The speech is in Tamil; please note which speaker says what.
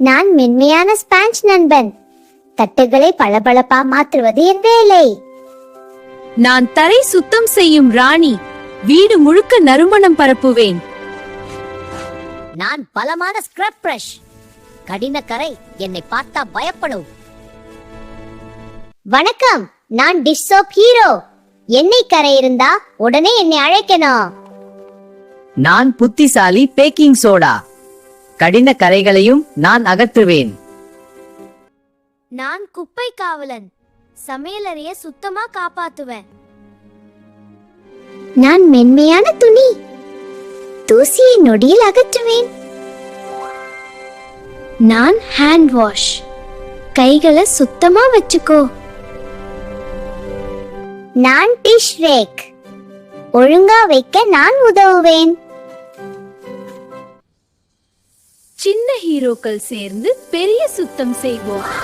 Speaker 1: நான் மென்மையான ஸ்பாஞ்ச் நண்பன். தட்டுகளை பளபளப்பா மாற்றுவது என் வேலை.
Speaker 2: நான் தரை சுத்தம் செய்யும் ராணி. வீடு முழுக்க நறுமணம் பரப்புவேன்.
Speaker 1: நான் பலமான ஸ்க்ரப் பிரஷ். கடின கரை என்னை பார்த்தா பயப்படும். வணக்கம், நான் டிஷ் சோப் ஹீரோ. எண்ணெய் கரை இருந்தா உடனே என்னை அழைக்கணும்.
Speaker 3: நான் புத்திசாலி பேக்கிங் சோடா. கடின கரைகளையும் நான் அகற்றுவேன்.
Speaker 1: நான் குப்பை காவலன். சமையலறைய சுத்தமா காப்பாத்துவேன். நான் மென்மையான துணி. தூசியை நொடியில் அகற்றுவேன். நான் ஹேண்ட் வாஷ். கைகளை சுத்தமா வச்சுக்கோ. நான் டிஷ் ரேக். ஒழுங்கா வைக்க நான் உதவுவேன்.
Speaker 2: சின்ன ஹீரோக்கள் சேர்ந்து பெரிய சுத்தம் செய்வோம்.